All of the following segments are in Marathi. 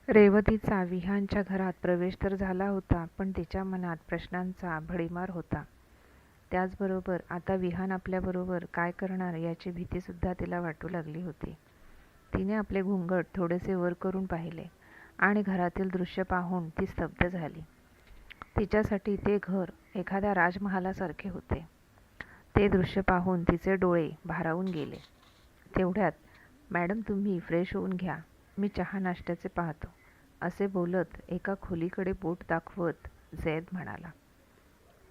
रेवतीचा विहानच्या घरात प्रवेश तर झाला होता, पण तिच्या मनात प्रश्नांचा भडीमार होता. त्याचबरोबर आता विहान आपल्याबरोबर काय करणार याची भीतीसुद्धा तिला वाटू लागली होती. तिने आपले घुंगट थोडेसे वर करून पाहिले आणि घरातील दृश्य पाहून ती स्तब्ध झाली. तिच्यासाठी ते घर एखाद्या राजमहालासारखे होते. ते दृश्य पाहून तिचे डोळे भारावून गेले. तेवढ्यात, "मॅडम, तुम्ही फ्रेश होऊन घ्या, मी चहा नाश्त्याचे पाहतो," असे बोलत एका खोलीकडे बोट दाखवत झैद म्हणाला.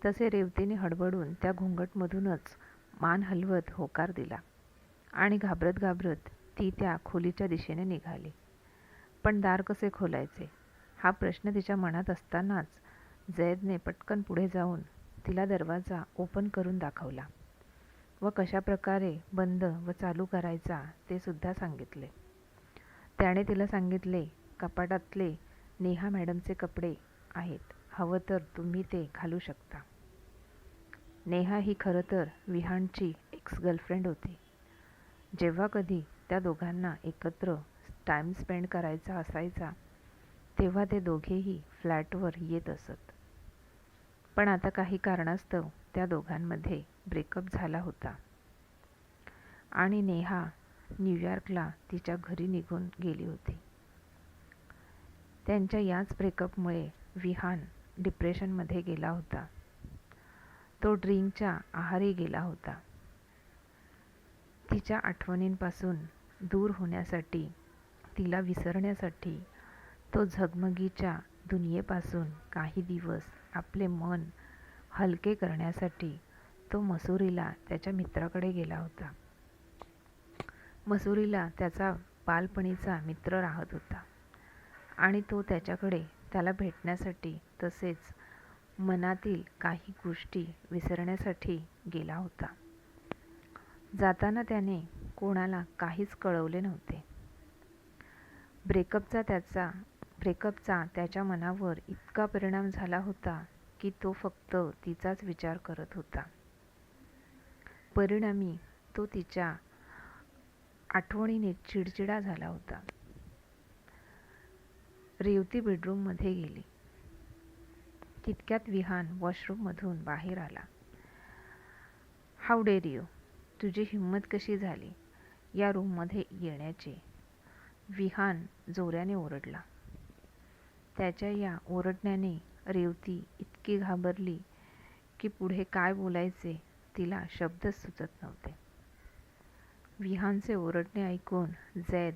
तसे रेवतीने हडबडून त्या घुंगटमधूनच मान हलवत होकार दिला आणि घाबरत घाबरत ती त्या खोलीच्या दिशेने निघाली. पण दार कसे खोलायचे हा प्रश्न तिच्या मनात असतानाच झैदने पटकन पुढे जाऊन तिला दरवाजा ओपन करून दाखवला व कशाप्रकारे बंद व चालू करायचा ते सुद्धा सांगितले. त्याने तिला सांगितले, "कपाटातले नेहा मॅडमचे कपडे आहेत, हवं तर तुम्ही ते घालू शकता." नेहा ही खरं तर विहानची एक्स गर्लफ्रेंड होती. जेव्हा कधी त्या दोघांना एकत्र टाइम स्पेंड करायचा असायचा तेव्हा ते दोघेही फ्लॅटवर येत असत. पण आता काही कारणास्तव त्या दोघांमध्ये ब्रेकअप झाला होता आणि नेहा न्यूयॉर्कला तिच्या घरी निघून गेली होती. त्यांच्या याच ब्रेकअपमुळे विहान डिप्रेशनमध्ये गेला होता. तो ड्रिंकच्या आहारी गेला होता. तिच्या आठवणींपासून दूर होण्यासाठी, तिला विसरण्यासाठी, तो झगमगीच्या दुनियेपासून काही दिवस आपले मन हलके करण्यासाठी तो मसुरीला त्याच्या मित्राकडे गेला होता. मसुरीला त्याचा बालपणीचा मित्र राहत होता आणि तो त्याच्याकडे त्याला भेटण्यासाठी तसेच मनातील काही गोष्टी विसरण्यासाठी गेला होता. जाताना त्याने कोणाला काहीच कळवले नव्हते. ब्रेकअपचा त्याच्या मनावर इतका परिणाम झाला होता की तो फक्त तिचाच विचार करत होता. परिणामी तो तिच्या आठवणीने चिडचिडा झाला होता. रेवती बेडरूममध्ये गेली. तितक्यात विहान वॉशरूममधून बाहेर आला. "हाऊ डेअर यू, तुझी हिंमत कशी झाली या रूममध्ये येण्याची?" विहान जोराने ओरडला. त्याच्या या ओरडण्याने रेवती इतकी घाबरली की पुढे काय बोलायचे तिला शब्दच सुचत नव्हते. विहानचे ओरडणे ऐकून झैद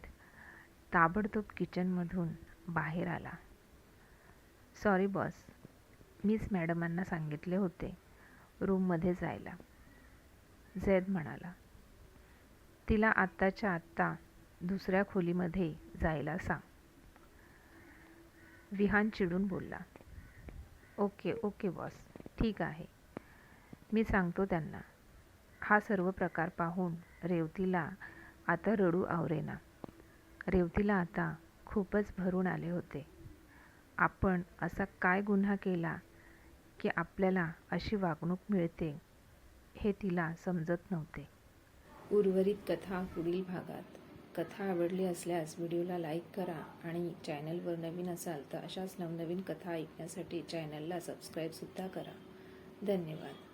ताबडतोब किचनमधून बाहेर आला. "सॉरी बॉस, मिस मॅडमांना सांगितले होते रूममध्ये जायला," झैद म्हणाला. "तिला आत्ताच्या आत्ता दुसऱ्या खोलीमध्ये जायला सांग." विहान चिडून बोलला. ओके बॉस, ठीक आहे, मी सांगतो त्यांना." हा सर्व प्रकार पाहून रेवतीला आता रडू आवरेना. रेवतीला आता खूपच भरून आले होते. आपण असा काय गुन्हा केला की आपल्याला अशी वागणूक मिळते हे तिला समजत नव्हते. उर्वरित कथा पुढील भागात. कथा आवडली असल्यास व्हिडिओला लाईक करा आणि चॅनलवर नवीन असाल तर अशाच नवनवीन कथा ऐकण्यासाठी चॅनलला सबस्क्राईबसुद्धा करा. धन्यवाद.